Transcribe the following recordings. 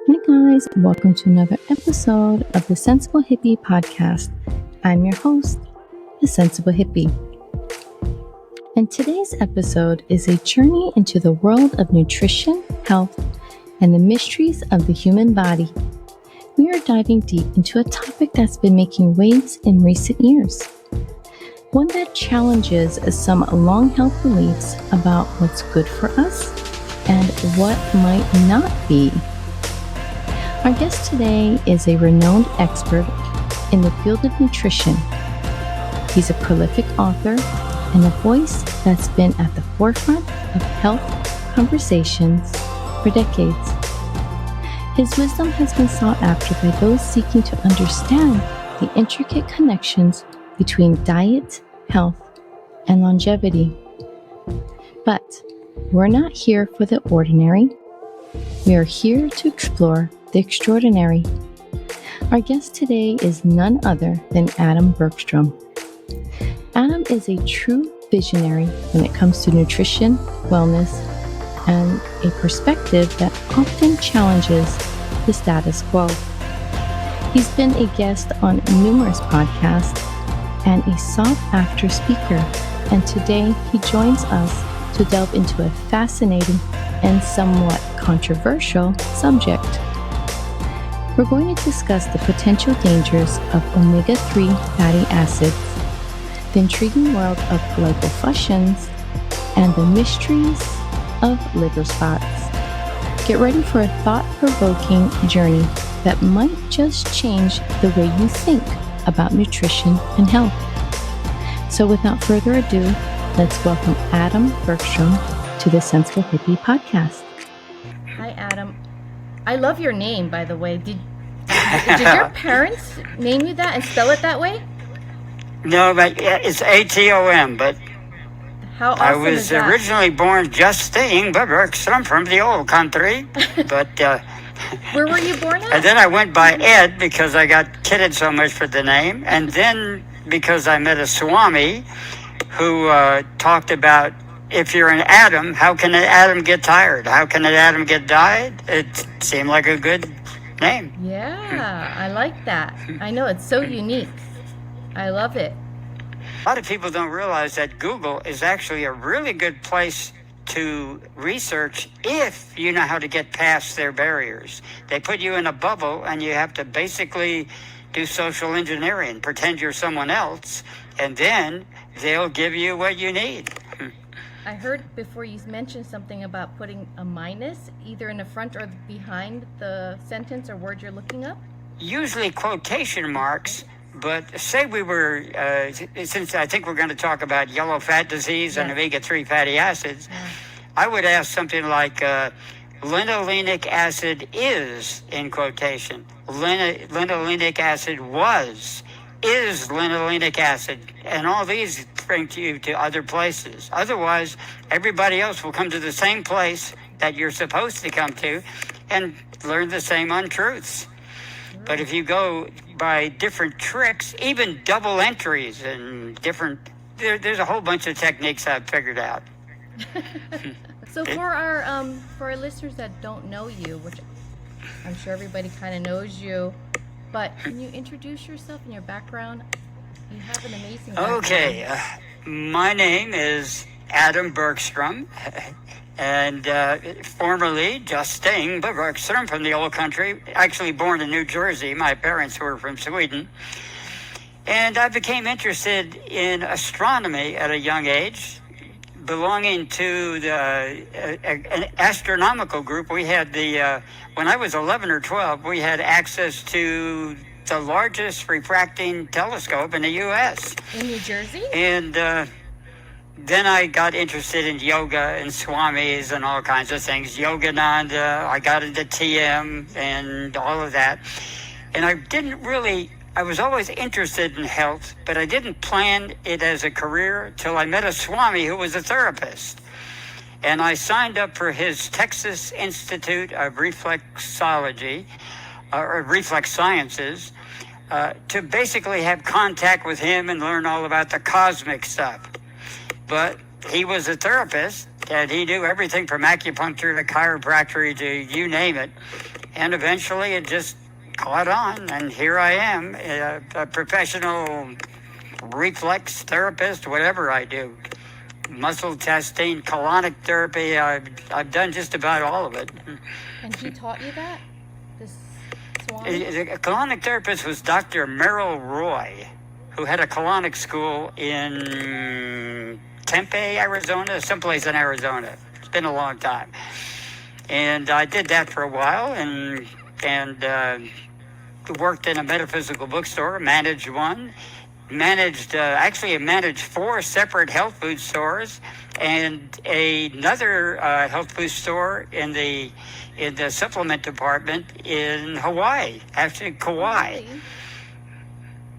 Hi guys, welcome to another episode of the Sensible Hippie Podcast. I'm your host, the Sensible Hippie. And today's episode is a journey into the world of nutrition, health, and the mysteries of the human body. We are diving deep into a topic that's been making waves in recent years. One that challenges some long-held beliefs about what's good for us and what might not be. Our guest today is a renowned expert in the field of nutrition. He's a prolific author and a voice that's been at the forefront of health conversations for decades. His wisdom has been sought after by those seeking to understand the intricate connections between diet, health, and longevity. But we're not here for the ordinary. We are here to explore the extraordinary. Our guest today is none other than Adam Bergstrom. Adam is a true visionary when it comes to nutrition, wellness, and a perspective that often challenges the status quo. He's been a guest on numerous podcasts and a sought-after speaker, and today he joins us to delve into a fascinating and somewhat controversial subject. We're going to discuss the potential dangers of Omega-3 fatty acids, the intriguing world of lipofuscins, and the mysteries of liver spots. Get ready for a thought-provoking journey that might just change the way you think about nutrition and health. So without further ado, let's welcome Adam Bergstrom to the Sensible Hippie Podcast. Hi, Adam. I love your name, by the way. Did your parents name you that and spell it that way? No, but it's Atom, but how awesome I was is that? Originally born Justine Bergstrom from the old country, but where were you born at? and then I went by Ed because I got kidded so much for the name, and then because I met a Swami who talked about, if you're an atom, how can an atom get tired? How can an atom get died? It seemed like a good name. Yeah, I like that. I know, it's so unique. I love it. A lot of people don't realize that Google is actually a really good place to research if you know how to get past their barriers. They put you in a bubble and you have to basically do social engineering, pretend you're someone else, and then they'll give you what you need. I heard before you mentioned something about putting a minus either in the front or behind the sentence or word you're looking up. Usually quotation marks, but say we were, since I think we're going to talk about yellow fat disease and omega-3 fatty acids, I would ask something like linolenic acid is, in quotation. Linolenic acid was, is linolenic acid, and all these bring you to other places. Otherwise, everybody else will come to the same place that you're supposed to come to and learn the same untruths. But if you go by different tricks, even double entries and different, there's a whole bunch of techniques I've figured out. So for our listeners that don't know you, which I'm sure everybody kind of knows you, but can you introduce yourself and your background? You have an amazing background. Okay, my name is Adam Bergstrom, and formerly Justine Bergstrom from the old country, actually born in New Jersey. My parents were from Sweden. And I became interested in astronomy at a young age, belonging to an astronomical group. We had when I was 11 or 12, we had access to the largest refracting telescope in the U.S. In New Jersey? And then I got interested in yoga and swamis and all kinds of things. Yogananda, I got into TM and all of that. And I was always interested in health, but I didn't plan it as a career till I met a Swami who was a therapist. And I signed up for his Texas Institute of Reflexology, or Reflex Sciences, to basically have contact with him and learn all about the cosmic stuff. But he was a therapist, and he knew everything from acupuncture to chiropractic to you name it. And eventually it just caught on, and here I am, a professional reflex therapist, whatever I do. Muscle testing, colonic therapy, I've done just about all of it. And he taught you that? This Swan? The colonic therapist was Dr. Merrill Roy, who had a colonic school in Tempe, Arizona, someplace in Arizona. It's been a long time. And I did that for a while and worked in a metaphysical bookstore, managed one. I managed 4 separate health food stores and another health food store in the supplement department in Hawaii, actually Kauai. Really?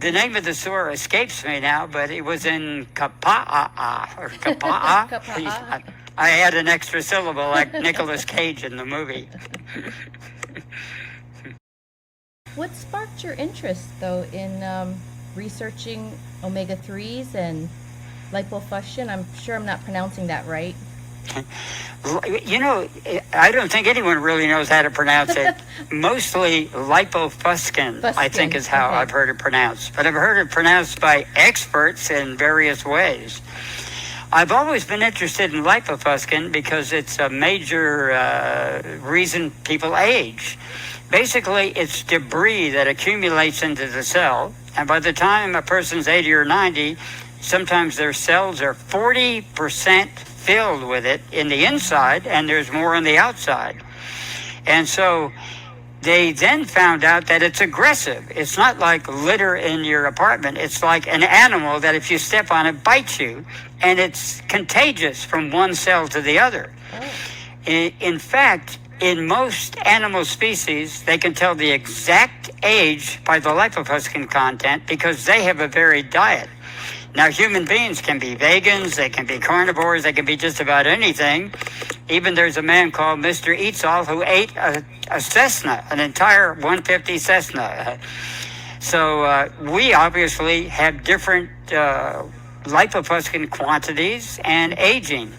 The name of the store escapes me now, but it was in Kapa'a or Kapa'a. Kapa'a. I had an extra syllable like Nicolas Cage in the movie. What sparked your interest, though, in researching omega-3s and Lipofuscin? I'm sure I'm not pronouncing that right. You know, I don't think anyone really knows how to pronounce it. Mostly Lipofuscin, I think is how I've heard it pronounced. But I've heard it pronounced by experts in various ways. I've always been interested in Lipofuscin because it's a major reason people age. Basically, it's debris that accumulates into the cell, and by the time a person's 80 or 90, sometimes their cells are 40% filled with it in the inside, and there's more on the outside. And so they then found out that it's aggressive. It's not like litter in your apartment. It's like an animal that if you step on it, bites you, and it's contagious from one cell to the other. Oh. In fact, in most animal species, they can tell the exact age by the lipofuscin content because they have a varied diet. Now, human beings can be vegans, they can be carnivores, they can be just about anything. Even there's a man called Mr. Eats-All who ate a Cessna, an entire 150 Cessna. So we obviously have different lipofuscin quantities and aging.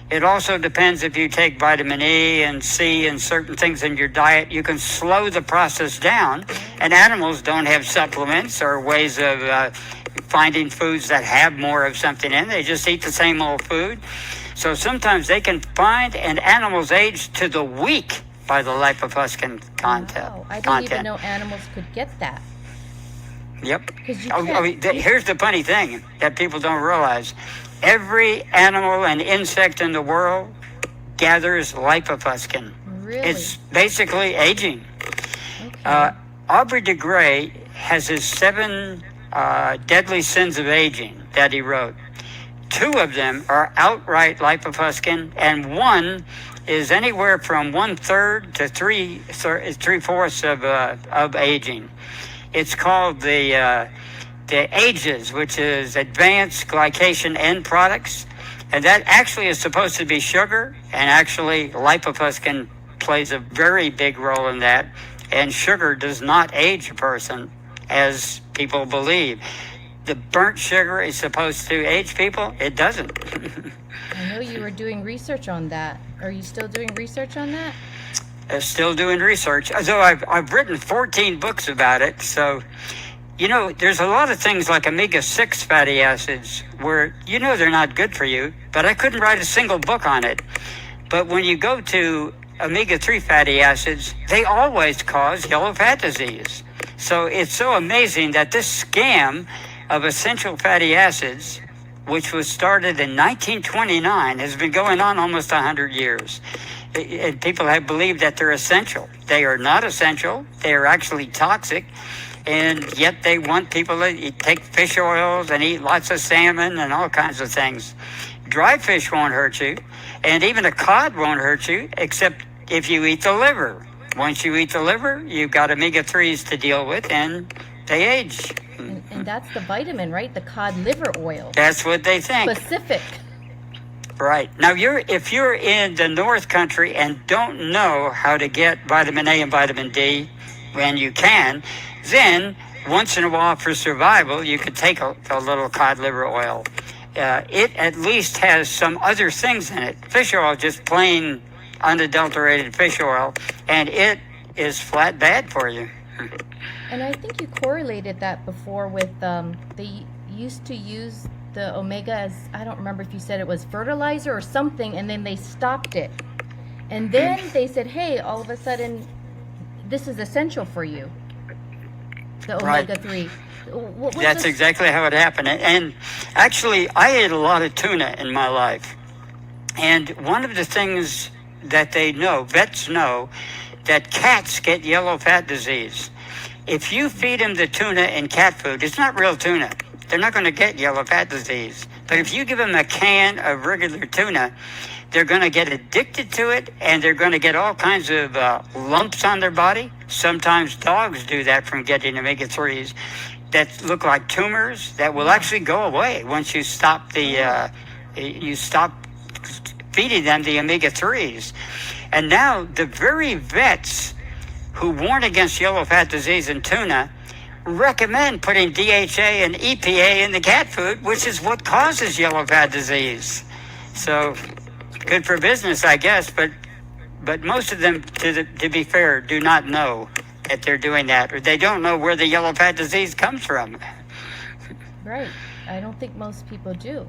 It also depends if you take vitamin E and C and certain things in your diet, you can slow the process down. And animals don't have supplements or ways of finding foods that have more of something in. They just eat the same old food. So sometimes they can find an animal's age to the week by the lipofuscin content. Wow. I didn't even know animals could get that. Yep. You Here's the funny thing that people don't realize. Every animal and insect in the world gathers lipofuscin. Really? It's basically aging. Okay. Aubrey de Grey has his 7 deadly sins of aging that he wrote. 2 of them are outright lipofuscin, and 1 is anywhere from 1/3 to 3/4 of aging. It's called the AGEs, which is Advanced Glycation End Products. And that actually is supposed to be sugar, and actually lipofuscin plays a very big role in that. And sugar does not age a person, as people believe. The burnt sugar is supposed to age people. It doesn't. I know you were doing research on that. Are you still doing research on that? Still doing research. Although I've written 14 books about it, so... You know, there's a lot of things like omega-6 fatty acids where you know they're not good for you, but I couldn't write a single book on it. But when you go to omega-3 fatty acids, they always cause yellow fat disease. So it's so amazing that this scam of essential fatty acids, which was started in 1929, has been going on almost 100 years. And people have believed that they're essential. They are not essential. They are actually toxic. And yet they want people to take fish oils and eat lots of salmon and all kinds of things. Dry fish won't hurt you, and even a cod won't hurt you, except if you eat the liver. Once you eat the liver, you've got omega-3s to deal with, and they age. And that's the vitamin, right? The cod liver oil. That's what they think. Specific. Right. Now, if you're in the North Country and don't know how to get vitamin A and vitamin D, when you can, then once in a while for survival, you could take a little cod liver oil. It at least has some other things in it. Fish oil, just plain unadulterated fish oil, and it is flat bad for you. And I think you correlated that before with they used to use the omega as, I don't remember if you said it was fertilizer or something, and then they stopped it. And then they said, hey, all of a sudden, this is essential for you, the omega-3. That's exactly how it happened. And actually, I ate a lot of tuna in my life. And one of the things that they know, vets know, that cats get yellow fat disease. If you feed them the tuna in cat food, it's not real tuna. They're not going to get yellow fat disease. But if you give them a can of regular tuna, they're going to get addicted to it, and they're going to get all kinds of lumps on their body. Sometimes dogs do that from getting omega-3s that look like tumors that will actually go away once you stop feeding them the omega-3s. And now the very vets who warn against yellow fat disease in tuna recommend putting DHA and EPA in the cat food, which is what causes yellow fat disease. So good for business, I guess, but most of them, to be fair, do not know that they're doing that, or they don't know where the yellow fat disease comes from. Right. I don't think most people do.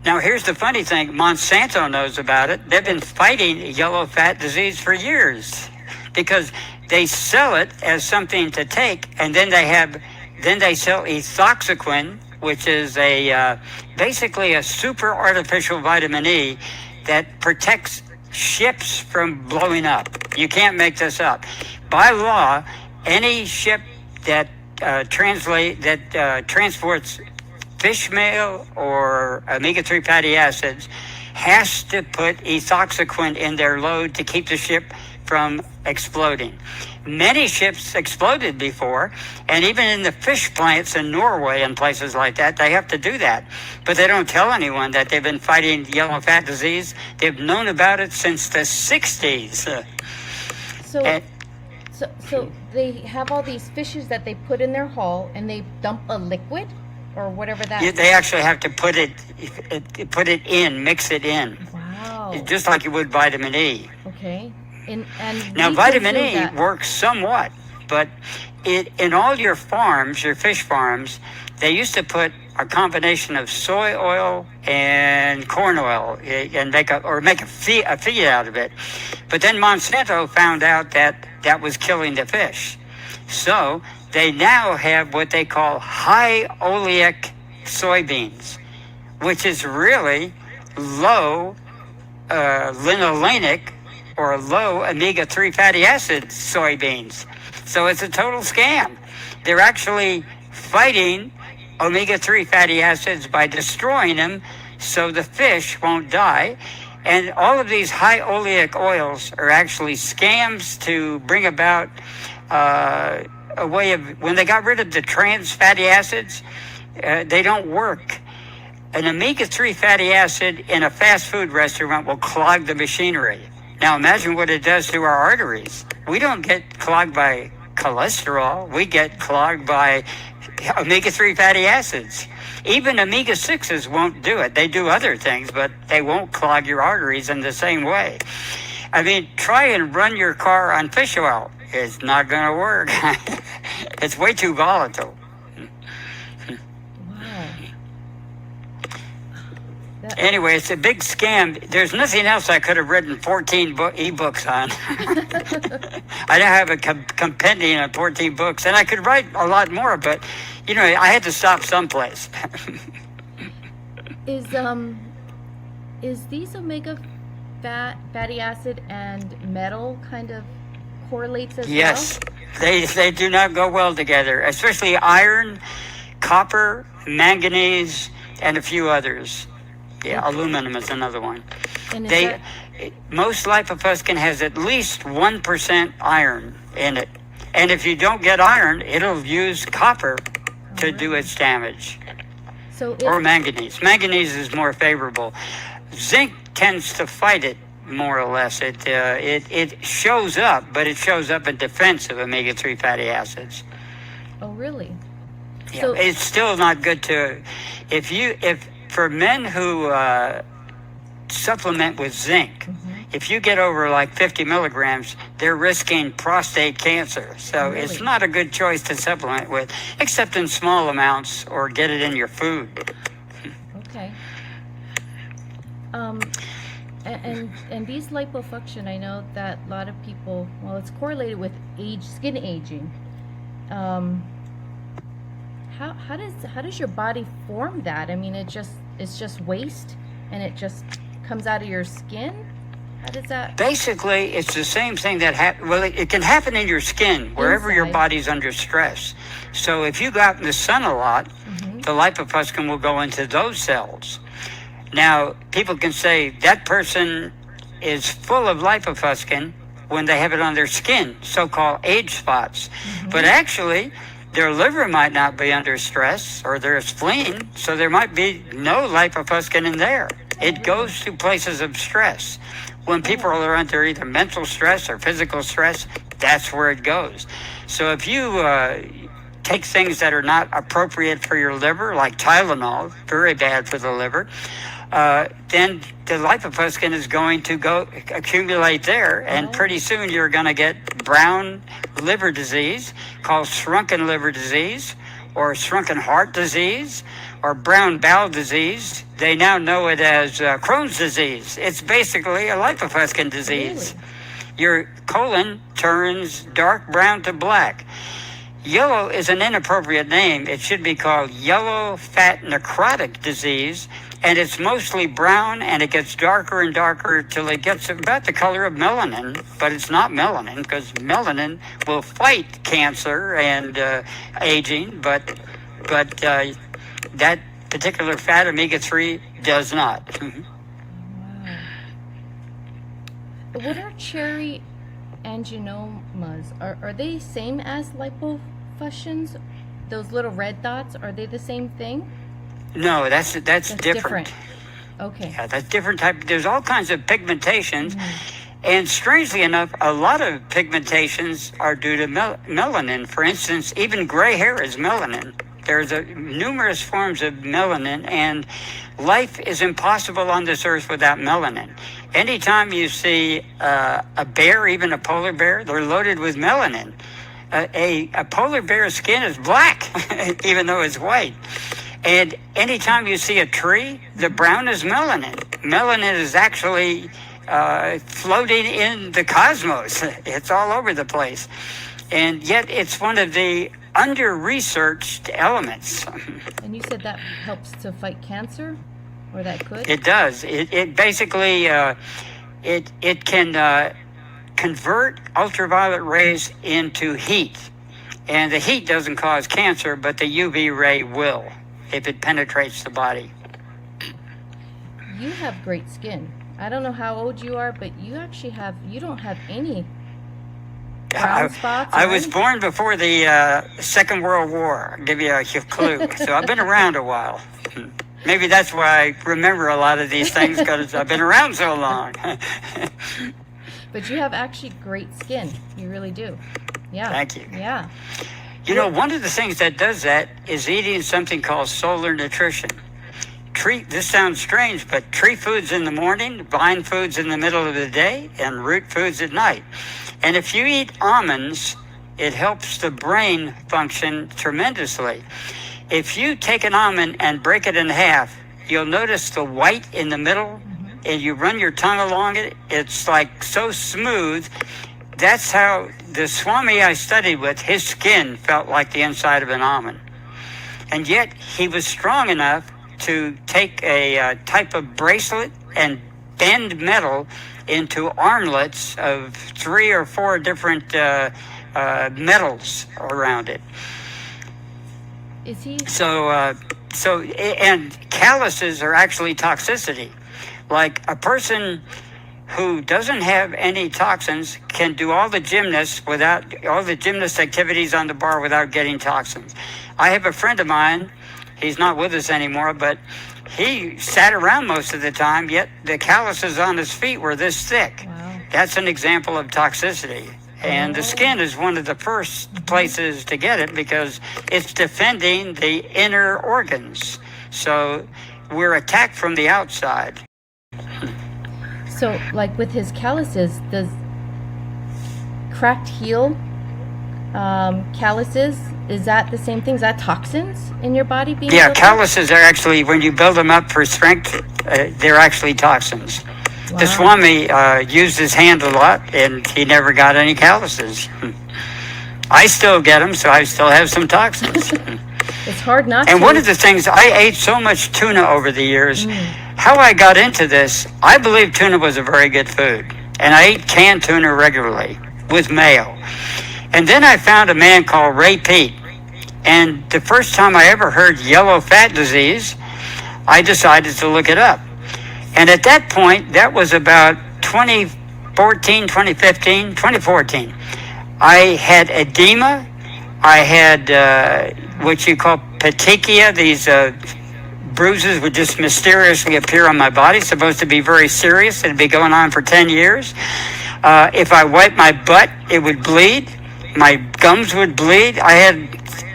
Now, here's the funny thing. Monsanto knows about it. They've been fighting yellow fat disease for years because they sell it as something to take, and then they sell ethoxyquin, which is basically a super artificial vitamin E that protects ships from blowing up. You can't make this up. By law, any ship that transports fish meal or omega-3 fatty acids has to put ethoxyquin in their load to keep the ship from exploding. Many ships exploded before, and even in the fish plants in Norway and places like that, they have to do that. But they don't tell anyone that they've been fighting yellow fat disease. They've known about it since the 60s. So they have all these fishes that they put in their hull, and they dump a liquid or whatever that is. They actually have to put it in, mix it in. Wow. Just like you would vitamin E. Okay. And now vitamin E works somewhat, but in all your farms, your fish farms, they used to put a combination of soy oil and corn oil and make a feed out of it. But then Monsanto found out that was killing the fish. So they now have what they call high oleic soybeans, which is really low linolenic or low omega-3 fatty acid soybeans. So it's a total scam. They're actually fighting omega-3 fatty acids by destroying them so the fish won't die. And all of these high oleic oils are actually scams to bring about a way of, when they got rid of the trans fatty acids, they don't work. An omega-3 fatty acid in a fast food restaurant will clog the machinery. Now imagine what it does to our arteries. We don't get clogged by cholesterol. We get clogged by omega-3 fatty acids. Even omega-6s won't do it. They do other things, but they won't clog your arteries in the same way. I mean, try and run your car on fish oil. It's not going to work. It's way too volatile. Anyway, it's a big scam. There's nothing else I could have written 14 ebooks on. I don't have a compendium of 14 books, and I could write a lot more, but, I had to stop someplace. Is these omega fatty acid and metal kind of correlates as well? Yes, they do not go well together, especially iron, copper, manganese, and a few others. Yeah, aluminum is another one. And most Lipofuscin has at least 1% iron in it. And if you don't get iron, it'll use copper to do its damage. Or manganese. Manganese is more favorable. Zinc tends to fight it more or less. It shows up, but it shows up in defense of omega-3 fatty acids. Oh, really? Yeah, so it's still not good to... For men who supplement with zinc, if you get over like 50 milligrams, they're risking prostate cancer. So Really? It's not a good choice to supplement with, except in small amounts or get it in your food. Okay. And these lipofuscin, I know that a lot of people, well, it's correlated with skin aging. How does your body form that? I mean, it's just waste, and it just comes out of your skin. How does that? Basically, it's the same thing that it can happen in your skin wherever your Inside. body's under stress. So if you go out in the sun a lot, the lipofuscin will go into those cells. Now, people can say that person is full of lipofuscin when they have it on their skin, so-called age spots. But actually, their liver might not be under stress, or their spleen, so there might be no lipofuscin in there. It goes to places of stress. When people are under either mental stress or physical stress, that's where it goes. So if you take things that are not appropriate for your liver, like Tylenol, very bad for the liver, then the lipofuscin is going to go accumulate there, and pretty soon you're going to get brown liver disease, called shrunken liver disease, or shrunken heart disease, or brown bowel disease. They now know it as Crohn's disease. It's basically a lipofuscin disease. Really? Your colon turns dark brown to black. Yellow is an inappropriate name. It should be called yellow fat necrotic disease, and it's mostly brown, and it gets darker and darker till it gets about the color of melanin, but it's not melanin, because melanin will fight cancer and aging, but that particular fat, omega-3, does not. Wow. What are cherry angiomas? Are they same as lipofuscins? Those little red dots, are they the same thing? No, that's different. Okay. Yeah, that's different type. There's all kinds of pigmentations, and strangely enough, a lot of pigmentations are due to melanin. For instance, even gray hair is melanin. There's numerous forms of melanin, and life is impossible on this earth without melanin. Anytime you see a bear, even a polar bear, they're loaded with melanin. A polar bear's skin is black, even though it's white. And anytime you see a tree, the brown is melanin. Melanin is actually floating in the cosmos. It's all over the place. And yet it's one of the under-researched elements. And you said that helps to fight cancer? Or that could? It does. It basically, it can convert ultraviolet rays into heat. And the heat doesn't cause cancer, but the UV ray will, if it penetrates the body. You have great skin. I don't know how old you are, but you don't have any brown spots. I was born before the Second World War. I'll give you a clue. So I've been around a while. Maybe that's why I remember a lot of these things, because I've been around so long. But you have actually great skin. You really do. Yeah. Thank you. Yeah. You know, one of the things that does that is eating something called solar nutrition. This sounds strange, but tree foods in the morning, vine foods in the middle of the day, and root foods at night. And if you eat almonds, it helps the brain function tremendously. If you take an almond and break it in half, you'll notice the white in the middle, and you run your tongue along it, it's like so smooth. That's how the Swami I studied with, his skin felt like the inside of an almond. And yet he was strong enough to take a type of bracelet and bend metal into armlets of 3 or 4 different metals around it. Is he? And calluses are actually toxicity. Like a person who doesn't have any toxins can do all the gymnast activities on the bar without getting toxins. I have a friend of mine, he's not with us anymore, but he sat around most of the time, yet the calluses on his feet were this thick. Wow. That's an example of toxicity. And the skin is one of the first places to get it, because it's defending the inner organs. So we're attacked from the outside. So, like with his calluses, does cracked heel calluses, is that the same thing? Is that toxins in your body being built up? Calluses are actually, when you build them up for strength, they're actually toxins. Wow. The Swami used his hand a lot, and he never got any calluses. I still get them, so I still have some toxins. It's hard not to. And one of the things, I ate so much tuna over the years. How I got into this, I believe tuna was a very good food. And I ate canned tuna regularly with mayo. And then I found a man called Ray Peat. And the first time I ever heard yellow fat disease, I decided to look it up. And at that point, that was about 2014, 2014. I had edema. I had what you call petechia. These bruises would just mysteriously appear on my body, supposed to be very serious. It'd be going on for 10 years. If I wiped my butt, it would bleed. My gums would bleed. I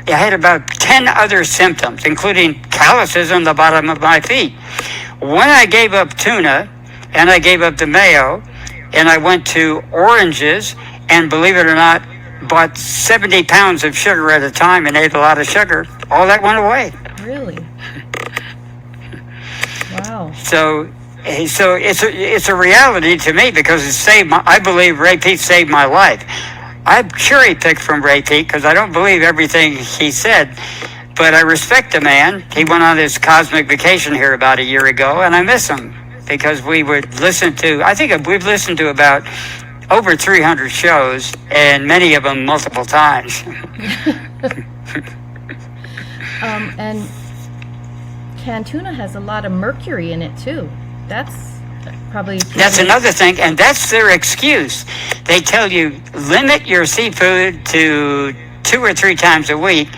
had about 10 other symptoms, including calluses on the bottom of my feet. When I gave up tuna, and I gave up the mayo, and I went to oranges, and believe it or not, bought 70 pounds of sugar at a time and ate a lot of sugar, all that went away. Really? Wow. So it's a reality to me, because I believe Ray Peat saved my life. I cherry picked from Ray Peat because I don't believe everything he said, but I respect the man. He went on his cosmic vacation here about a year ago, and I miss him because we would listen to, I think we've listened to about over 300 shows, and many of them multiple times. And canned tuna has a lot of mercury in it too. That's another thing, and that's their excuse. They tell you limit your seafood to 2 or 3 times a week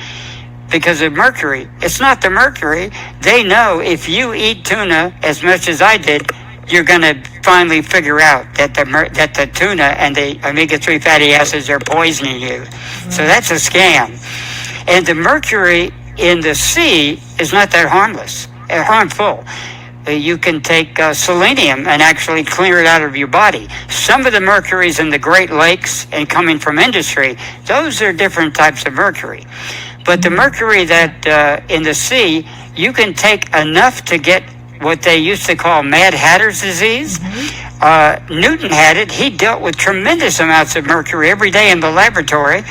because of mercury. It's not the mercury. They know if you eat tuna as much as I did, you're going to finally figure out that the tuna and the omega-3 fatty acids are poisoning you. So that's a scam. And the mercury in the sea is not that harmful. You can take selenium and actually clear it out of your body. Some of the mercuries in the Great Lakes and coming from industry, those are different types of mercury. But the mercury that in the sea, you can take enough to get what they used to call Mad Hatter's disease. Newton had it. He dealt with tremendous amounts of mercury every day in the laboratory.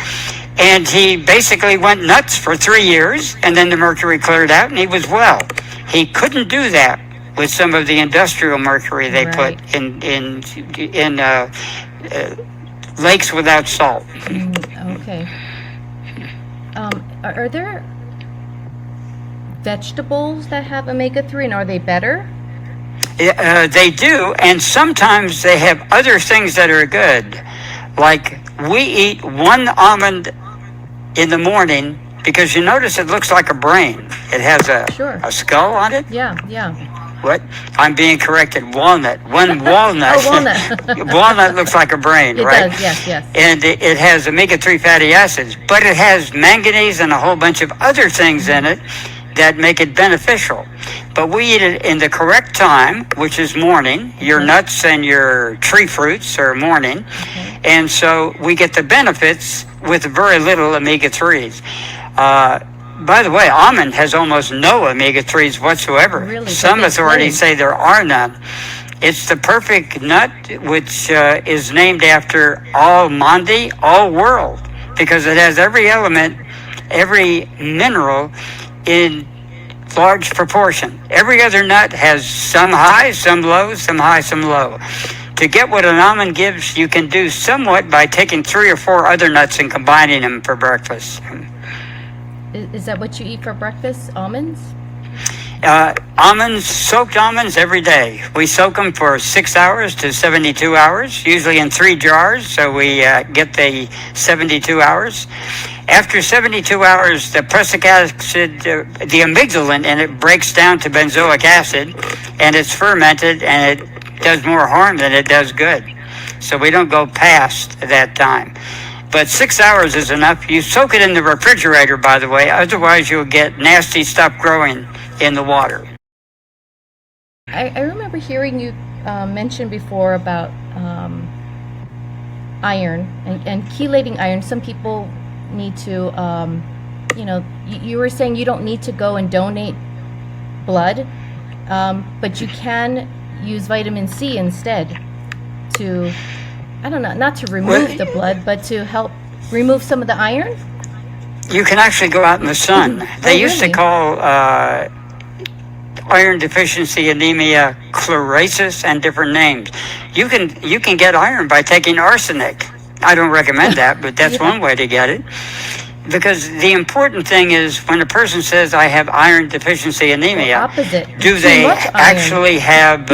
And he basically went nuts for 3 years, and then the mercury cleared out, and he was well. He couldn't do that with some of the industrial mercury they put in lakes without salt. Okay. Are there vegetables that have omega-3, and are they better? They do, and sometimes they have other things that are good. Like, we eat 1 almond in the morning, because you notice it looks like a brain. It has a skull on it. Yeah. What? I'm being corrected. Walnut. 1 walnut. Oh, walnut. Walnut looks like a brain, right? It does, yes. And it has omega-3 fatty acids, but it has manganese and a whole bunch of other things in it that make it beneficial. But we eat it in the correct time, which is morning. Your nuts and your tree fruits are morning. And so we get the benefits with very little omega-3s. By the way, almond has almost no omega-3s whatsoever. Really? Some authorities say there are none. It's the perfect nut, which is named after Almandi, all world, because it has every element, every mineral in large proportion. Every other nut has some high, some low, some high, some low. To get what an almond gives, you can do somewhat by taking 3 or 4 other nuts and combining them for breakfast. Is that what you eat for breakfast, almonds? Soaked almonds every day. We soak them for 6 hours to 72 hours, usually in 3 jars, so we get the 72 hours. After 72 hours, the prussic acid, the amygdalin in it breaks down to benzoic acid, and it's fermented, and it does more harm than it does good. So we don't go past that time. But 6 hours is enough. You soak it in the refrigerator, by the way, otherwise you'll get nasty stuff growing in the water. I remember hearing you mentioned before about iron and chelating iron. Some people need to, you were saying you don't need to go and donate blood, but you can use vitamin C instead to, I don't know, not to remove the blood, but to help remove some of the iron? You can actually go out in the sun. They used to call iron deficiency anemia chlorosis and different names. You can get iron by taking arsenic. I don't recommend that, but that's one way to get it. Because the important thing is when a person says, I have iron deficiency anemia, do they actually have,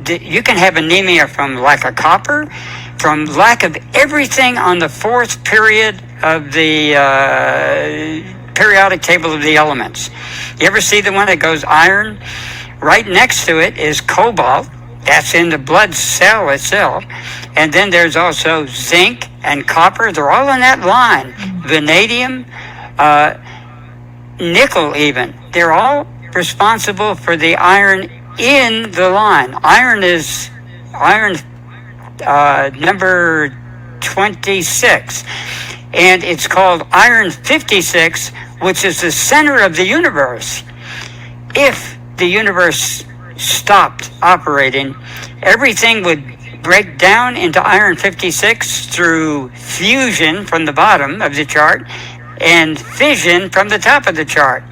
you can have anemia from lack of copper, from lack of everything on the fourth period of the periodic table of the elements. You ever see the one that goes iron? Right next to it is cobalt. That's in the blood cell itself. And then there's also zinc and copper. They're all in that line. Vanadium, nickel even. They're all responsible for the iron in the line. Iron is number 26. And it's called iron 56, which is the center of the universe. If the universe stopped operating, everything would break down into iron 56 through fusion from the bottom of the chart and fission from the top of the chart.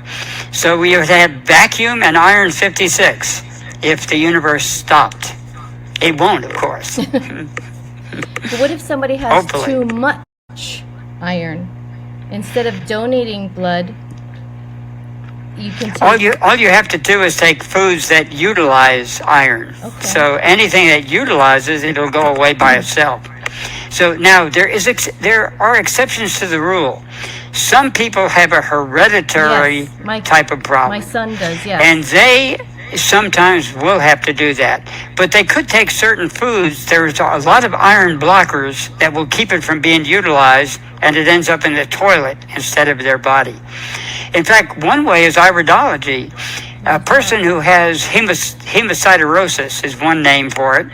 So we would have vacuum and iron 56 if the universe stopped. It won't, of course. But what if somebody has too much iron? Instead of donating blood, you can take... all you have to do is take foods that utilize iron. Okay. So anything that utilizes, it'll go away by itself. So now there are exceptions to the rule. Some people have a hereditary type of problem. My son does, yes. And they sometimes will have to do that. But they could take certain foods. There's a lot of iron blockers that will keep it from being utilized, and it ends up in the toilet instead of their body. In fact, one way is iridology. A person who has hemosiderosis is one name for it.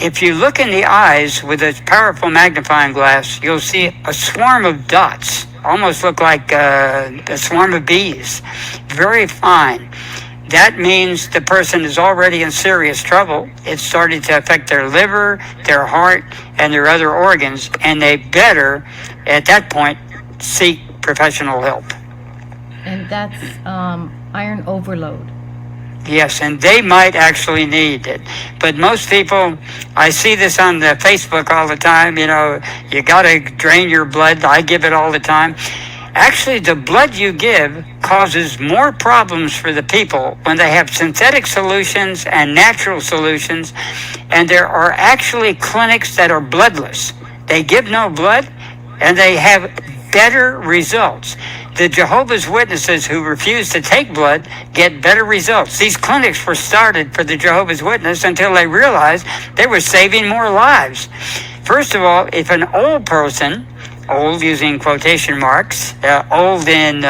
If you look in the eyes with a powerful magnifying glass, you'll see a swarm of dots, almost look like a swarm of bees, very fine. That means the person is already in serious trouble. It's starting to affect their liver, their heart, and their other organs, and they better, at that point, seek professional help. And that's iron overload. Yes, and they might actually need it. But most people, I see this on the Facebook all the time, you got to drain your blood. I give it all the time. Actually, the blood you give causes more problems for the people when they have synthetic solutions and natural solutions, and there are actually clinics that are bloodless. They give no blood, and they have better results. The Jehovah's Witnesses who refuse to take blood get better results. These clinics were started for the Jehovah's Witness until they realized they were saving more lives. First of all, if an old person, old using quotation marks, old in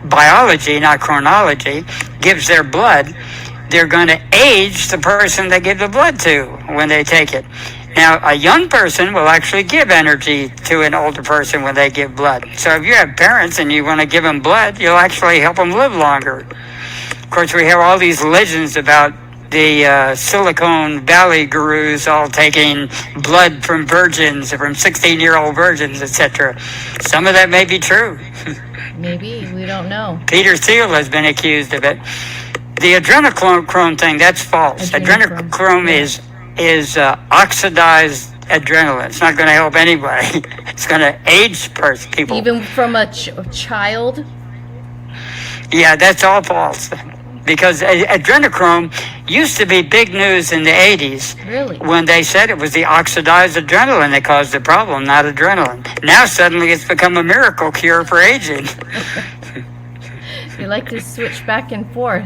biology, not chronology, gives their blood, they're going to age the person they give the blood to when they take it. Now, a young person will actually give energy to an older person when they give blood. So if you have parents and you want to give them blood, you'll actually help them live longer. Of course, we have all these legends about the Silicon Valley gurus all taking blood from virgins, from 16-year-old virgins, etc. Some of that may be true. Maybe, we don't know. Peter Thiel has been accused of it. The adrenochrome thing, that's false. Adrenochrome is oxidized adrenaline. It's not going to help anybody. It's going to age people. Even from a child? Yeah, that's all false. Because adrenochrome used to be big news in the 80s. Really? When they said it was the oxidized adrenaline that caused the problem, not adrenaline. Now suddenly it's become a miracle cure for aging. They like to switch back and forth.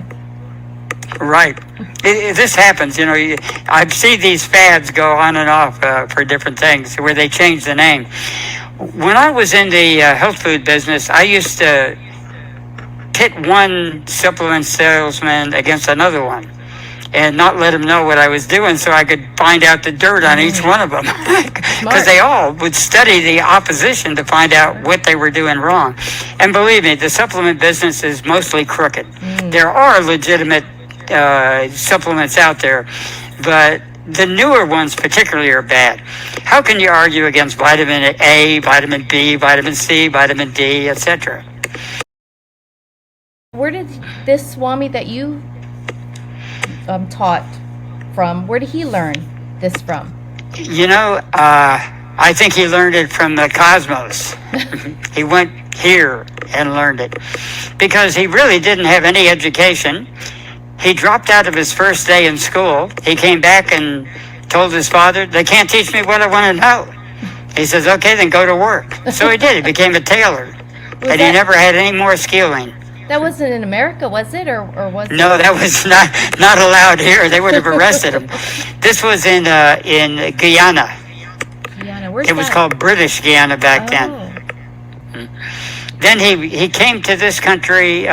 Right. This happens, I've seen these fads go on and off for different things where they change the name. When I was in the health food business, I used to pit one supplement salesman against another one. and not let them know what I was doing so I could find out the dirt on each one of them. Because they all would study the opposition to find out what they were doing wrong. And believe me, the supplement business is mostly crooked. There are legitimate supplements out there, but the newer ones particularly are bad. How can you argue against vitamin A, vitamin B, vitamin C, vitamin D, etc.? Where did this Swami that you taught from, where did he learn this from? You know, I think he learned it from the cosmos. He went here and learned it because he really didn't have any education. He dropped out of his first day in school. He came back and told his father, they can't teach me what I want to know. He says, okay, then go to work. So he did. He became a tailor. He never had any more schooling. That wasn't in America, was it? Or was it? No, that was not allowed here. They would have arrested him. This was in Guyana. Guyana, where's it was called British Guyana back then. Then he came to this country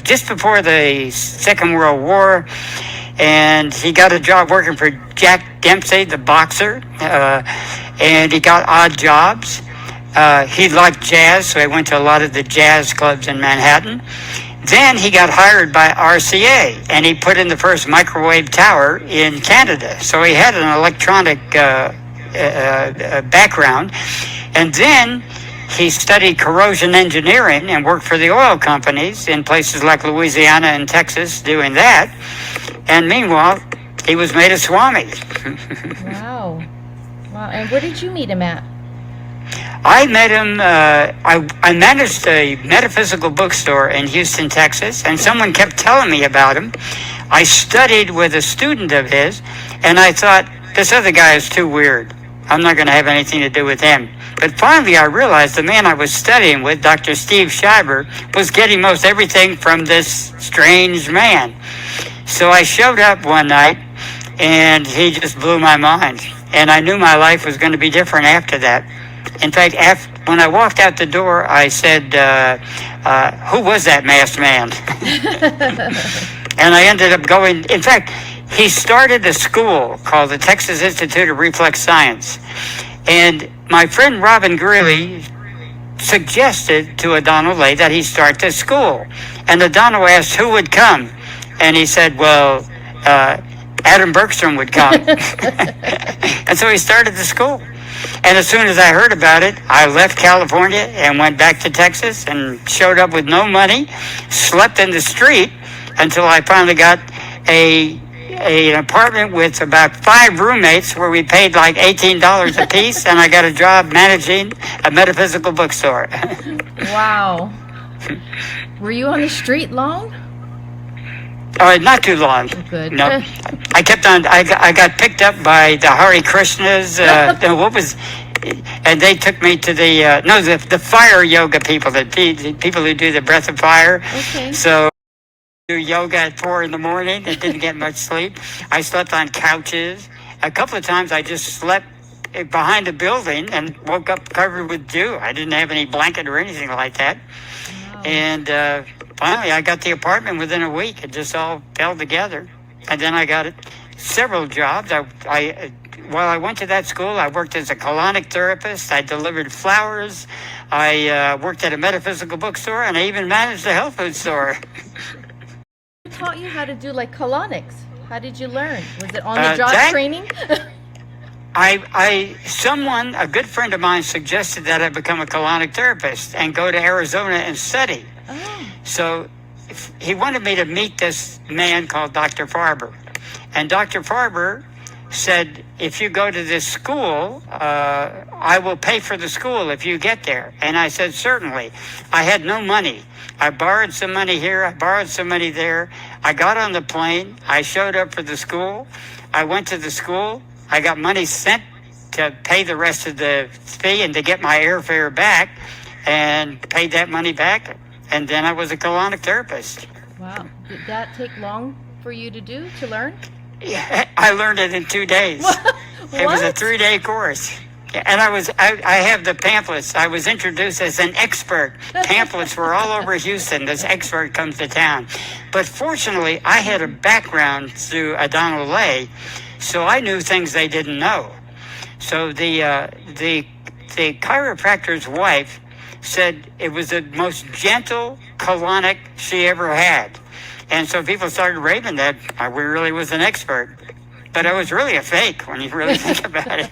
just before the Second World War, and he got a job working for Jack Dempsey, the boxer, and he got odd jobs. He liked jazz, so he went to a lot of the jazz clubs in Manhattan. Then he got hired by RCA, and he put in the first microwave tower in Canada. So he had an electronic background. And then he studied corrosion engineering and worked for the oil companies in places like Louisiana and Texas doing that. And meanwhile, he was made a Swami. Wow. And where did you meet him at? I met him, I managed a metaphysical bookstore in Houston, Texas, and someone kept telling me about him. I studied with a student of his, and I thought, this other guy is too weird. I'm not going to have anything to do with him. But finally I realized the man I was studying with, Dr. Steve Schreiber, was getting most everything from this strange man. So I showed up one night, and he just blew my mind. And I knew my life was going to be different after that. In fact, when I walked out the door, I said, who was that masked man? And I ended up going, in fact, he started a school called the Texas Institute of Reflex Science. And my friend Robin Greeley suggested to Adano Lay that he start this school. And Adano asked who would come. And he said, well, Adam Bergstrom would come. And so he started the school. And as soon as I heard about it, I left California and went back to Texas and showed up with no money, slept in the street until I finally got an apartment with about 5 roommates where we paid like $18 a piece, and I got a job managing a metaphysical bookstore. Wow. Were you on the street long? Not too long. Good. No, I kept on. I got picked up by the Hare Krishnas. And they took me to the fire yoga people, the people who do the breath of fire. Okay. So do yoga at 4 a.m. and didn't get much sleep. I slept on couches. A couple of times I just slept behind a building and woke up covered with dew. I didn't have any blanket or anything like that. Wow. And finally, I got the apartment within a week. It just all fell together. And then I got several jobs. While I went to that school, I worked as a colonic therapist. I delivered flowers. I worked at a metaphysical bookstore, and I even managed a health food store. Who taught you how to do like colonics? How did you learn? Was it on the job training? A good friend of mine suggested that I become a colonic therapist and go to Arizona and study. Oh. So he wanted me to meet this man called Dr. Farber. And Dr. Farber said, if you go to this school, I will pay for the school if you get there. And I said, certainly. I had no money. I borrowed some money here. I borrowed some money there. I got on the plane. I showed up for the school. I went to the school. I got money sent to pay the rest of the fee and to get my airfare back, and paid that money back. And then I was a colonic therapist. Wow. Did that take long for you to learn? Yeah, I learned it in 2 days. What? It was a 3-day course. And I have the pamphlets. I was introduced as an expert. Pamphlets were all over Houston. This expert comes to town. But fortunately, I had a background through Donald Lay, so I knew things they didn't know. So the chiropractor's wife said it was the most gentle colonic she ever had. And so people started raving that I really was an expert. But I was really a fake when you really think about it.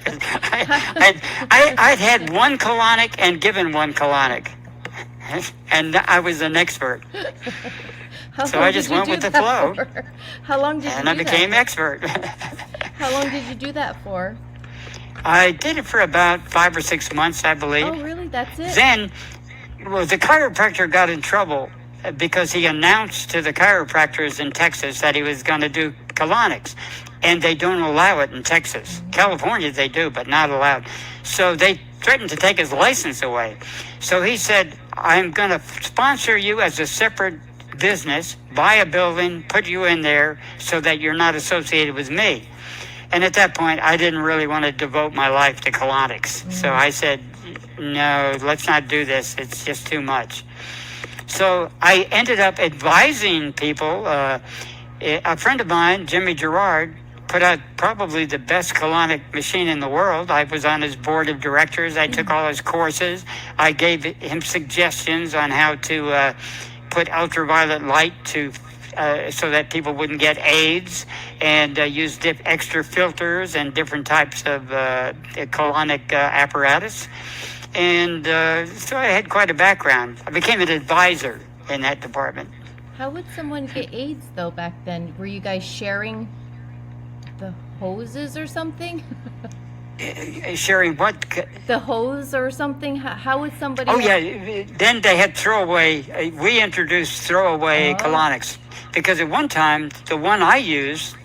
I'd had one colonic and given one colonic. And I was an expert. So I just went with the flow. How long did you do that? And I became expert. How long did you do that for? I did it for about 5 or 6 months, I believe. Oh, really? That's it? Then, the chiropractor got in trouble because he announced to the chiropractors in Texas that he was going to do colonics. And they don't allow it in Texas. California, they do, but not allowed. So they threatened to take his license away. So he said, I'm going to sponsor you as a separate business, buy a building, put you in there so that you're not associated with me. And at that point, I didn't really want to devote my life to colonics. So I said, no, let's not do this. It's just too much. So I ended up advising people. A friend of mine, Jimmy Gerard, put out probably the best colonic machine in the world. I was on his board of directors. I took all his courses. I gave him suggestions on how to put ultraviolet light to so that people wouldn't get AIDS, and use extra filters and different types of colonic apparatus. And so I had quite a background. I became an advisor in that department. How would someone get AIDS, though, back then? Were you guys sharing the hoses or something? Sharing what? The hose or something? How would somebody... Oh, yeah. Then they had throwaway. We introduced throwaway colonics. Because at one time, the one I used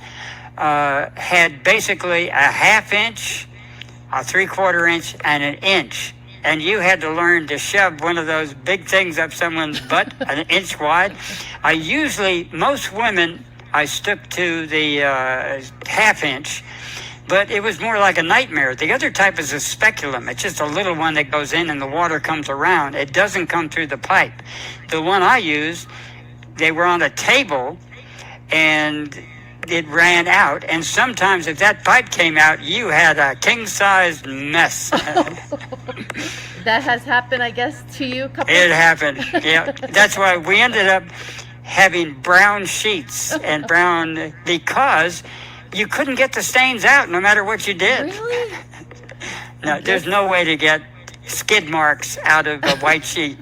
had basically a 1/2 inch, a 3/4 inch, and an inch. And you had to learn to shove one of those big things up someone's butt, an inch wide. Most women, I stuck to the 1/2 inch, but it was more like a nightmare. The other type is a speculum. It's just a little one that goes in and the water comes around. It doesn't come through the pipe. The one I used, they were on a table and it ran out. And sometimes if that pipe came out, you had a king-sized mess. That has happened, I guess, to you a couple It happened, yeah. That's why we ended up having brown sheets and brown, because you couldn't get the stains out no matter what you did. Really? No, there's no way to get skid marks out of a white sheet.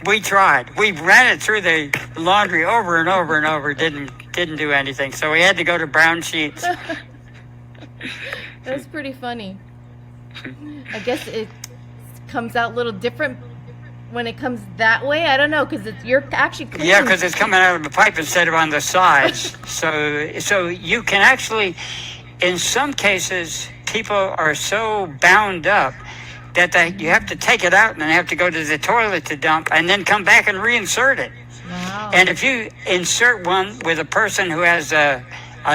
We tried. We ran it through the laundry over and over and over. Didn't do anything. So we had to go to brown sheets. That's pretty funny. I guess it comes out a little different when it comes that way. I don't know, because you're actually cleaning. Yeah, because it's coming out of the pipe instead of on the sides. So you can actually, in some cases, people are so bound up that you have to take it out and then have to go to the toilet to dump and then come back and reinsert it. Wow. And if you insert one with a person who has a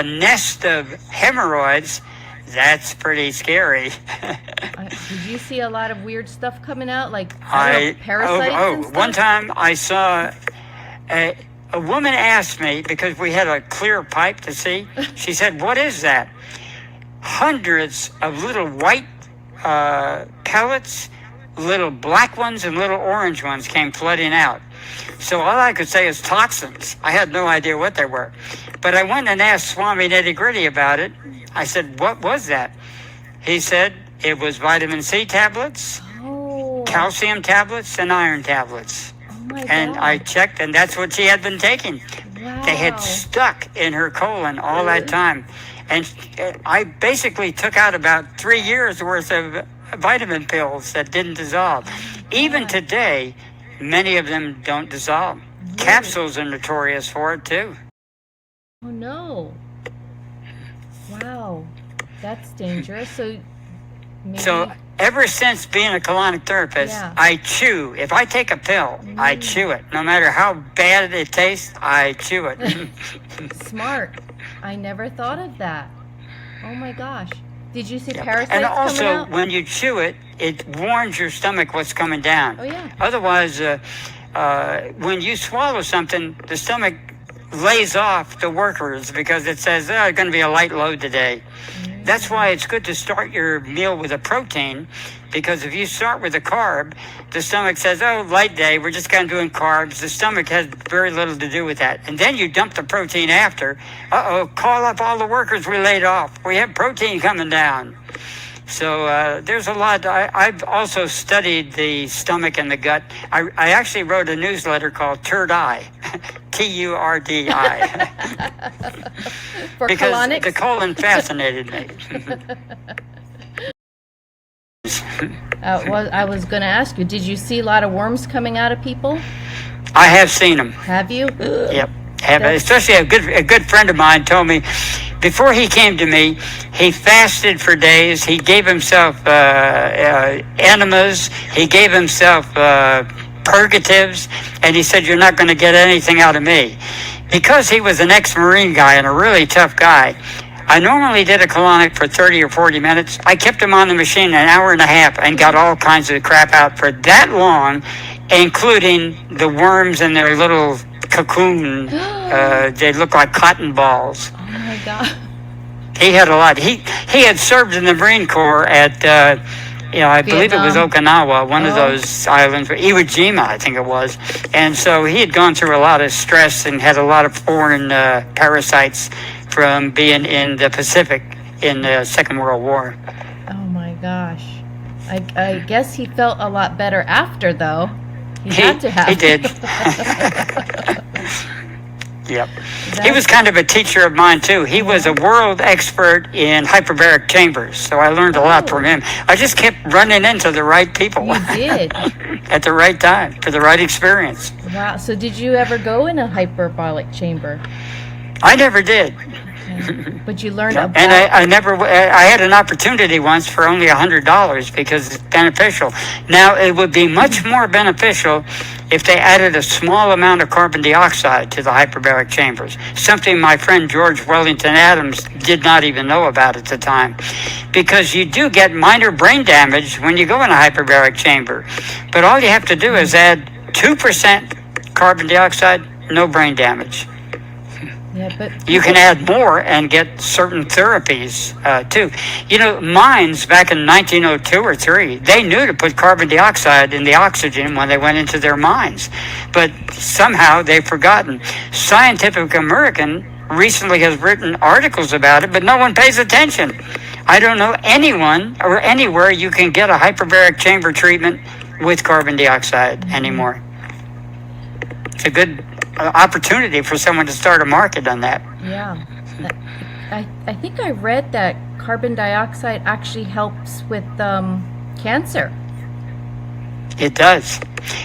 nest of hemorrhoids, that's pretty scary. Did you see a lot of weird stuff coming out, like parasites and stuff? One time I saw a woman asked me, because we had a clear pipe to see, she said, "What is that?" Hundreds of little white pellets, little black ones and little orange ones came flooding out. So all I could say is toxins. I had no idea what they were. But I went and asked Swami Nitty Gritty about it. I said, "What was that?" He said it was vitamin C tablets, calcium tablets, and iron tablets. And I checked, and that's what she had been taking. Wow. They had stuck in her colon all that time. And I basically took out about 3 years worth of vitamin pills that didn't dissolve. Even today, many of them don't dissolve. Really? Capsules are notorious for it too. Oh no. Wow. That's dangerous. So ever since being a colonic therapist, I chew. If I take a pill, I chew it. No matter how bad it tastes, I chew it. Smart. I never thought of that. Oh my gosh. Did you see Yep. parasites And coming also, out? when you chew it, it warns your stomach what's coming down. Oh, yeah. Otherwise, when you swallow something, the stomach lays off the workers because it says, oh, it's going to be a light load today. That's why it's good to start your meal with a protein, because if you start with a carb, the stomach says, oh, light day, we're just kind of doing carbs. The stomach has very little to do with that. And then you dump the protein after. Call up all the workers we laid off. We have protein coming down. So there's a lot. I've also studied the stomach and the gut. I actually wrote a newsletter called Turd Eye, Turdi, because colonics? the colon fascinated me. I was going to ask you, did you see a lot of worms coming out of people? I have seen them. Have you? Yep. Especially a good friend of mine told me before he came to me, he fasted for days. He gave himself enemas. He gave himself purgatives, and he said, "You're not going to get anything out of me," because he was an ex-Marine guy and a really tough guy. I normally did a colonic for 30 or 40 minutes. I kept him on the machine an hour and a half and got all kinds of crap out for that long, including the worms in their little cocoon. They look like cotton balls. Oh my God. He had a lot. He had served in the Marine Corps at, I believe it was Okinawa, one of those islands, Iwo Jima, I think it was. And so he had gone through a lot of stress and had a lot of foreign parasites from being in the Pacific in the Second World War. Oh my gosh. I guess he felt a lot better after, though. He had to have. He did. Yep. He was kind of a teacher of mine, too. He was a world expert in hyperbaric chambers, so I learned a lot from him. I just kept running into the right people. You did. At the right time, for the right experience. Wow. So did you ever go in a hyperbolic chamber? I never did. Okay. But you learned about... And I had an opportunity once for only $100 because it's beneficial. Now, it would be much more beneficial if they added a small amount of carbon dioxide to the hyperbaric chambers, something my friend George Wellington Adams did not even know about at the time, because you do get minor brain damage when you go in a hyperbaric chamber. But all you have to do is add 2% carbon dioxide, no brain damage. Yeah, but you can add more and get certain therapies too. Mines back in 1902 or 3, they knew to put carbon dioxide in the oxygen when they went into their mines, but somehow they've forgotten. Scientific American recently has written articles about it, but no one pays attention. I don't know anyone or anywhere you can get a hyperbaric chamber treatment with carbon dioxide anymore. It's a good opportunity for someone to start a market on that. Yeah. I think I read that carbon dioxide actually helps with cancer. It does.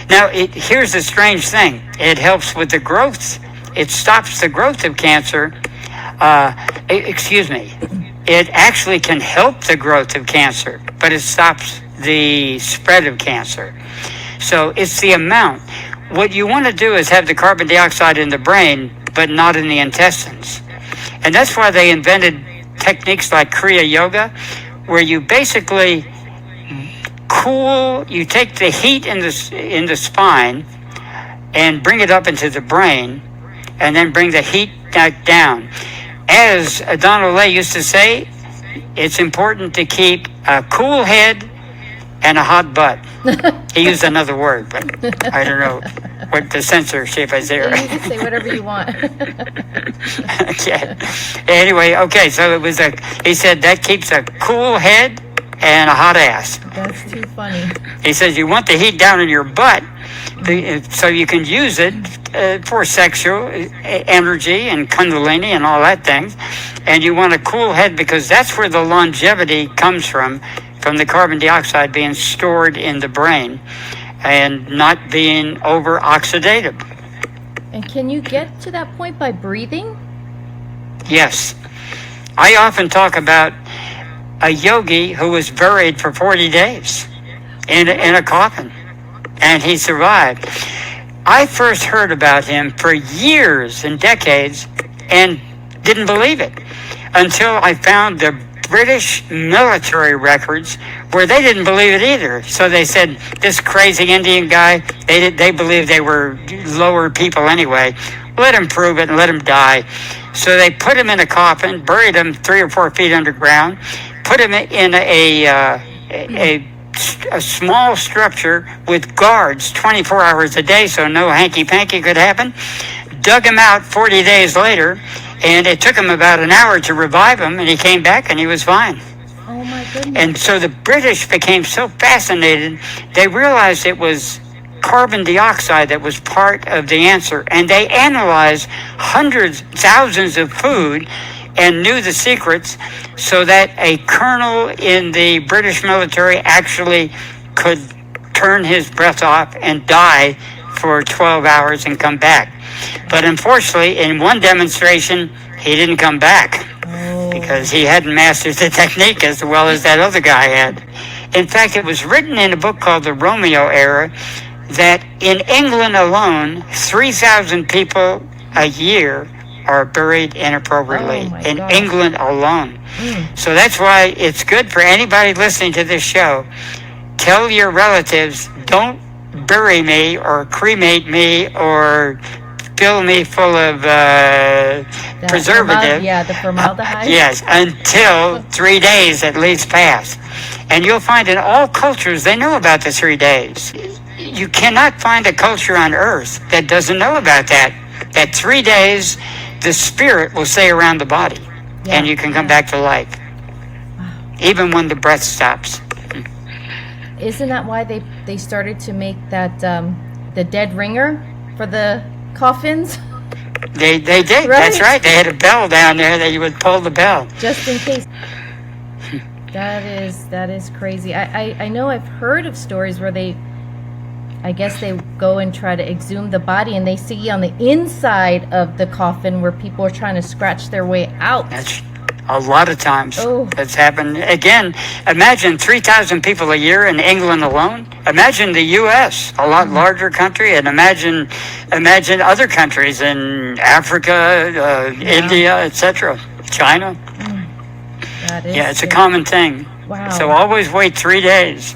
Now, here's the strange thing. It helps with the growth. It stops the growth of cancer. It actually can help the growth of cancer, but it stops the spread of cancer. So it's the amount. What you want to do is have the carbon dioxide in the brain, but not in the intestines. And that's why they invented techniques like Kriya Yoga, where you basically you take the heat in the spine and bring it up into the brain, and then bring the heat back down. As Donald Lay used to say, it's important to keep a cool head and a hot butt. He used another word, but I don't know what the censorship is there. You can say whatever you want. Okay. Anyway, so he said that keeps a cool head and a hot ass. That's too funny. He says you want the heat down in your butt so you can use it for sexual energy and kundalini and all that things. And you want a cool head because that's where the longevity comes from the carbon dioxide being stored in the brain and not being over-oxidative. And can you get to that point by breathing? Yes. I often talk about a yogi who was buried for 40 days in a coffin, and he survived. I first heard about him for years and decades and didn't believe it until I found the British military records where they didn't believe it either. So they said, this crazy Indian guy, they believed they were lower people anyway. Let him prove it and let him die. So they put him in a coffin, buried him 3 or 4 feet underground, put him in a small structure with guards 24 hours a day so no hanky-panky could happen, dug him out 40 days later, and it took him about an hour to revive him, and he came back and he was fine. Oh my goodness. And so the British became so fascinated, they realized it was carbon dioxide that was part of the answer. And they analyzed hundreds, thousands of food and knew the secrets so that a colonel in the British military actually could turn his breath off and die for 12 hours and come back. But unfortunately, in one demonstration, he didn't come back because he hadn't mastered the technique as well as that other guy had. In fact, it was written in a book called The Romeo Era that in England alone, 3,000 people a year are buried inappropriately in England alone. So that's why it's good for anybody listening to this show. Tell your relatives, don't bury me or cremate me or fill me full of preservative. The formaldehyde. Yes, until 3 days at least pass. And you'll find in all cultures, they know about the 3 days. You cannot find a culture on earth that doesn't know about that. That 3 days, the spirit will stay around the body, and you can come back to life, even when the breath stops. Isn't that why they started to make that the dead ringer for the coffins? They did. Right? That's right. They had a bell down there that you would pull the bell. Just in case. That is crazy. I know I've heard of stories where I guess they go and try to exhume the body and they see on the inside of the coffin where people are trying to scratch their way out. That's a lot of times. That's happened. Again, imagine 3,000 people a year in England alone. Imagine the U.S., a lot larger country, and imagine other countries in Africa, India, etc., China. That is it's a common thing. Wow. So always wait 3 days.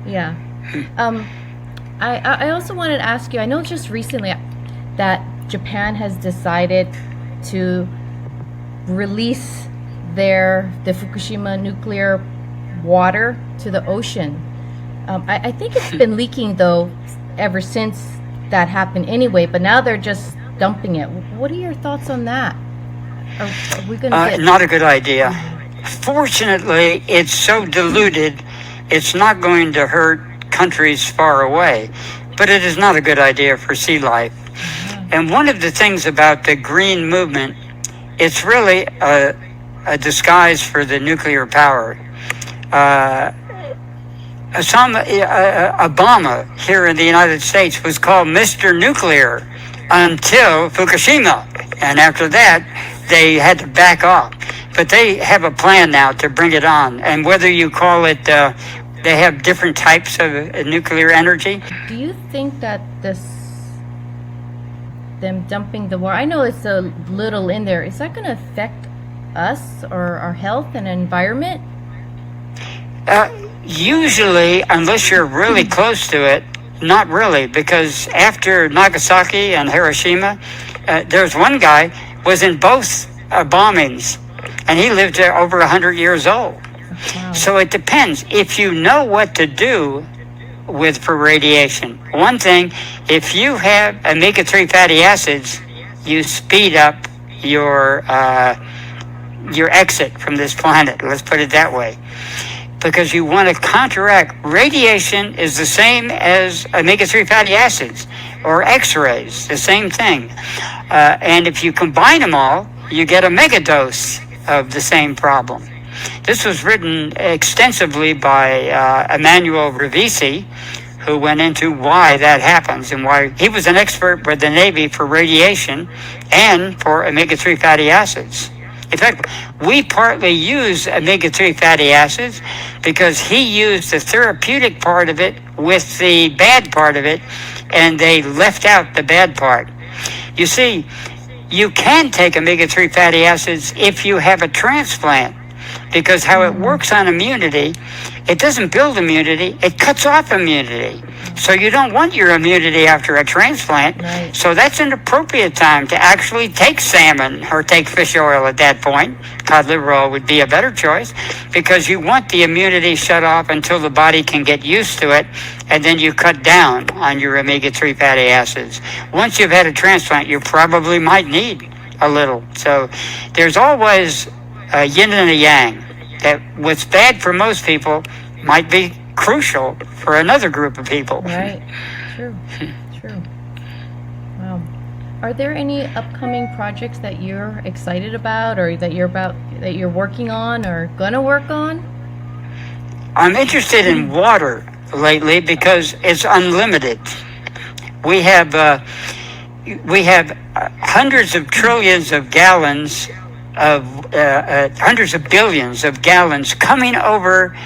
Yeah. I also wanted to ask you, I know just recently that Japan has decided to release the Fukushima nuclear water to the ocean. I think it's been leaking, though, ever since that happened anyway, but now they're just dumping it. What are your thoughts on that? Are we going to Not a good idea. Fortunately, it's so diluted, it's not going to hurt countries far away, but it is not a good idea for sea life. And one of the things about the green movement, it's really a disguise for the nuclear power. Obama here in the United States was called Mr. Nuclear until Fukushima, and after that they had to back off. But they have a plan now to bring it on, and whether you call it, they have different types of nuclear energy. Do you think that them dumping the water, I know it's a little in there, is that going to affect us or our health and environment? Usually, unless you're really close to it, not really, because after Nagasaki and Hiroshima, there's one guy was in both bombings, and he lived over 100 years old. Wow. So it depends. If you know what to do for radiation, one thing, if you have omega-3 fatty acids, you speed up your exit from this planet. Let's put it that way. Because you want to counteract. Radiation is the same as omega-3 fatty acids or X-rays, the same thing. And if you combine them all, you get a megadose of the same problem. This was written extensively by Emanuel Revisi, who went into why that happens and why he was an expert with the Navy for radiation and for omega-3 fatty acids. In fact, we partly use omega-3 fatty acids because he used the therapeutic part of it with the bad part of it, and they left out the bad part. You see, you can take omega-3 fatty acids if you have a transplant, because how it works on immunity, it doesn't build immunity, it cuts off immunity. So you don't want your immunity after a transplant. Right. So that's an appropriate time to actually take salmon or take fish oil at that point. Cod liver oil would be a better choice, because you want the immunity shut off until the body can get used to it, and then you cut down on your omega-3 fatty acids. Once you've had a transplant, you probably might need a little. So there's always a yin and a yang. That what's bad for most people might be crucial for another group of people. Right. True. Wow. Are there any upcoming projects that you're excited about, or that you're working on or gonna work on? I'm interested in water lately because it's unlimited. We have hundreds of trillions of gallons of hundreds of billions of gallons coming over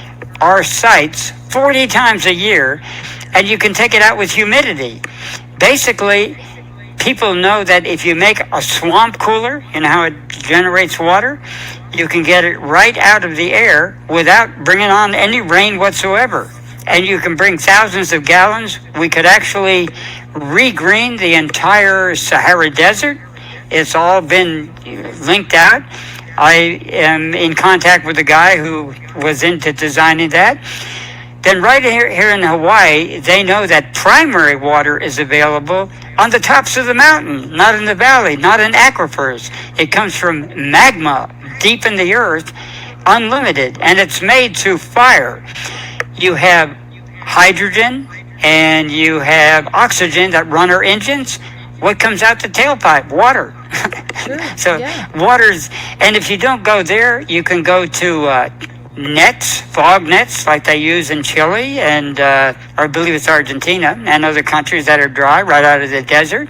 our sites 40 times a year, and you can take it out with humidity. Basically, people know that if you make a swamp cooler, you know how it generates water, you can get it right out of the air without bringing on any rain whatsoever. And you can bring thousands of gallons. We could actually regreen the entire Sahara Desert. It's all been linked out. I am in contact with a guy who was into designing that. Then right here in Hawaii, they know that primary water is available on the tops of the mountain, not in the valley, not in aquifers. It comes from magma deep in the earth, unlimited, and it's made through fire. You have hydrogen and you have oxygen that run our engines. What comes out the tailpipe? Water. Sure, So yeah. water's, and if you don't go there, you can go to nets, fog nets, like they use in Chile and or I believe it's Argentina and other countries that are dry right out of the desert.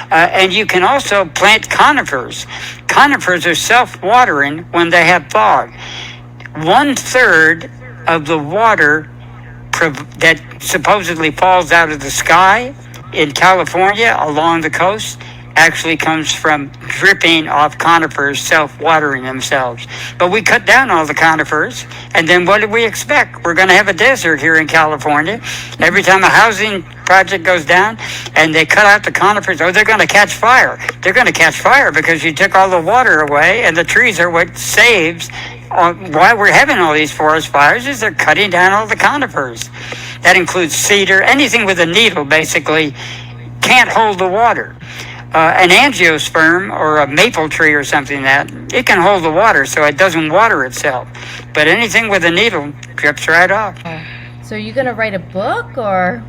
And you can also plant conifers. Conifers are self-watering when they have fog. 1/3 of the water that supposedly falls out of the sky in California along the coast actually comes from dripping off conifers self-watering themselves. But we cut down all the conifers, and then what do we expect? We're going to have a desert here in California. Every time a housing project goes down and they cut out the conifers, they're going to catch fire. They're going to catch fire because you took all the water away, and the trees are what saves. Why we're having all these forest fires is they're cutting down all the conifers. That includes cedar. Anything with a needle, basically, can't hold the water. An angiosperm or a maple tree or something that it can hold the water, so it doesn't water itself. But anything with a needle drips right off. So you gonna write a book, or?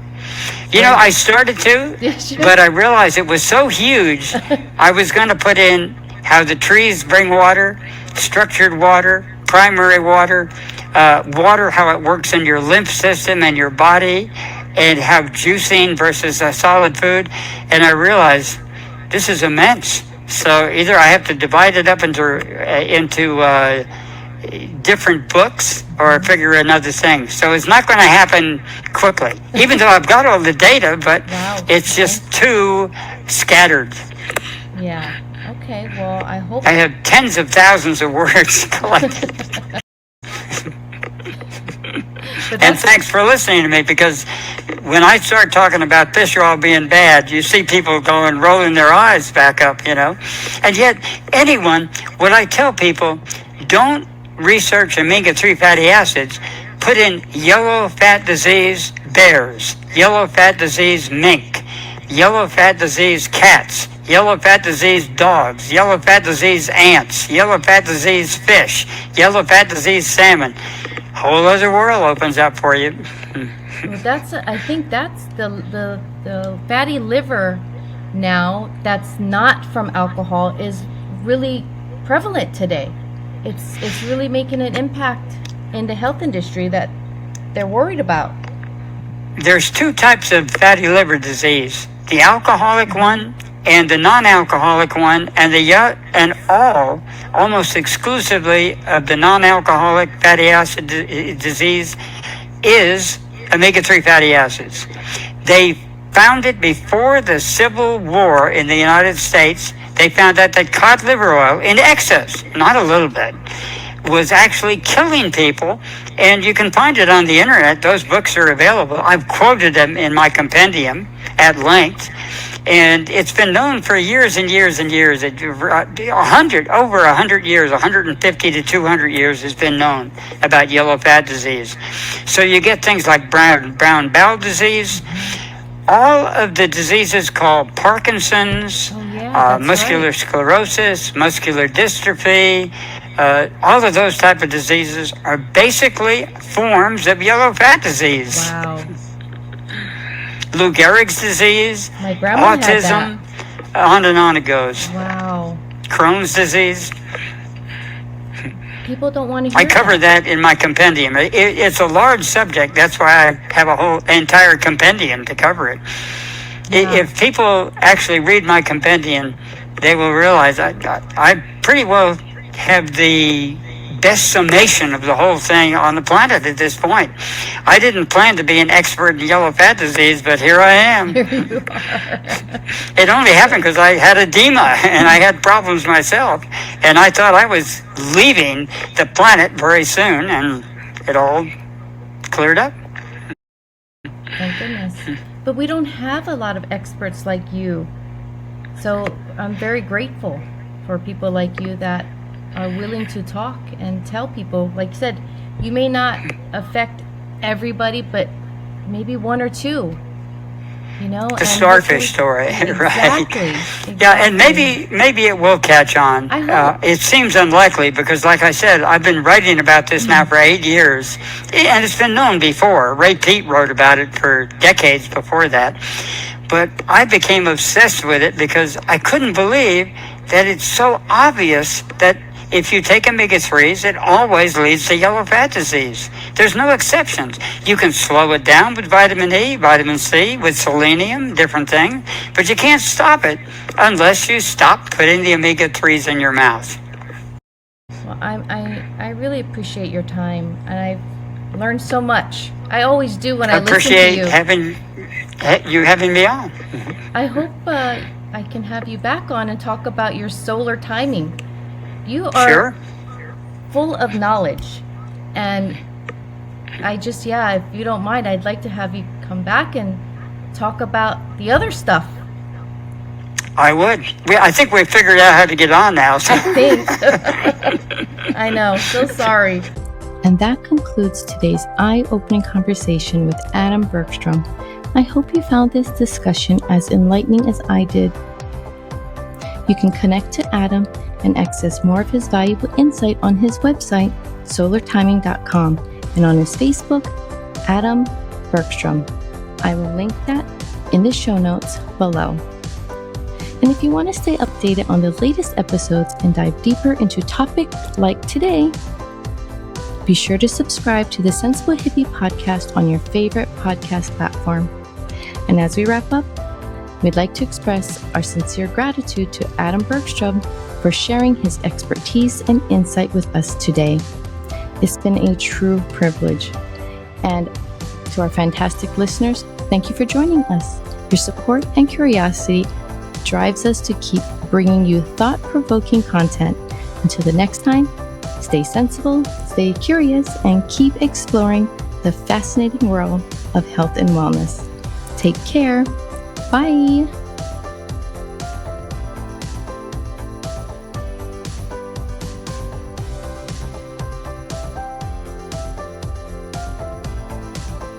You know, I started to, Yes, but I realized it was so huge. I was going to put in how the trees bring water, structured water, primary water, water, how it works in your lymph system and your body, and how juicing versus a solid food. And I realized this is immense. So either I have to divide it up into different books or figure another thing. So it's not going to happen quickly, even though I've got all the data, but Wow. it's just too scattered. Yeah. Okay. Well, I hope. I have tens of thousands of words collected. But And that's, thanks for listening to me, because when I start talking about fish oil being bad, you see people going rolling their eyes back up, you know. And yet, when I tell people, don't research omega-3 fatty acids, put in yellow fat disease bears, yellow fat disease mink, yellow fat disease cats, yellow fat disease dogs, yellow fat disease ants, yellow fat disease fish, yellow fat disease salmon. Whole other world opens up for you. well, I think that's the fatty liver now that's not from alcohol is really prevalent today. It's really making an impact in the health industry that they're worried about. There's two types of fatty liver disease: the alcoholic one and the non-alcoholic one, and almost exclusively of the non-alcoholic fatty acid disease is omega-3 fatty acids. They found it before the Civil War in the United States. they found out that cod liver oil in excess, not a little bit, was actually killing people. And you can find it on the internet. Those books are available. I've quoted them in my compendium at length. And it's been known for years and years and years. Over 100 years, 150 to 200 years has been known about yellow fat disease. So you get things like brown bowel disease, all of the diseases called Parkinson's, muscular sclerosis, muscular dystrophy, all of those type of diseases are basically forms of yellow fat disease. Wow. Lou Gehrig's disease, My grandma autism, had on and on it goes. Wow. Crohn's disease. People don't want to hear I cover that in my compendium. It's a large subject. That's why I have a whole entire compendium to cover it. Yeah. If people actually read my compendium, they will realize I pretty well have the best summation of the whole thing on the planet at this point. I didn't plan to be an expert in yellow fat disease, but here I am. Here you are. It only happened because I had edema and I had problems myself. And I thought I was leaving the planet very soon, and it all cleared up. Thank goodness. But we don't have a lot of experts like you. So I'm very grateful for people like you that are willing to talk and tell people. Like you said, you may not affect everybody, but maybe one or two. You know, The starfish story, right? Exactly. Yeah, and maybe it will catch on. I hope. It seems unlikely because, like I said, I've been writing about this now for 8 years, and it's been known before. Ray Peat wrote about it for decades before that. But I became obsessed with it because I couldn't believe that it's so obvious that if you take omega-3s, it always leads to yellow fat disease. There's no exceptions. You can slow it down with vitamin E, vitamin C, with selenium, different things, but you can't stop it unless you stop putting the omega-3s in your mouth. Well, I really appreciate your time, and I've learned so much. I always do when I listen to appreciate you. having me on. I hope I can have you back on and talk about your solar timing. You are Sure. full of knowledge, and if you don't mind, I'd like to have you come back and talk about the other stuff. I would. I think we figured out how to get on now. So. I think. I know. So sorry. And that concludes today's eye-opening conversation with Adam Bergstrom. I hope you found this discussion as enlightening as I did. You can connect to Adam and access more of his valuable insight on his website, solartiming.com, and on his Facebook, Adam Bergstrom. I will link that in the show notes below. And if you want to stay updated on the latest episodes and dive deeper into topics like today, be sure to subscribe to the Sensible Hippie Podcast on your favorite podcast platform. And as we wrap up, we'd like to express our sincere gratitude to Adam Bergstrom for sharing his expertise and insight with us today. It's been a true privilege. And to our fantastic listeners, thank you for joining us. Your support and curiosity drives us to keep bringing you thought-provoking content. Until the next time, stay sensible, stay curious, and keep exploring the fascinating world of health and wellness. Take care. Bye.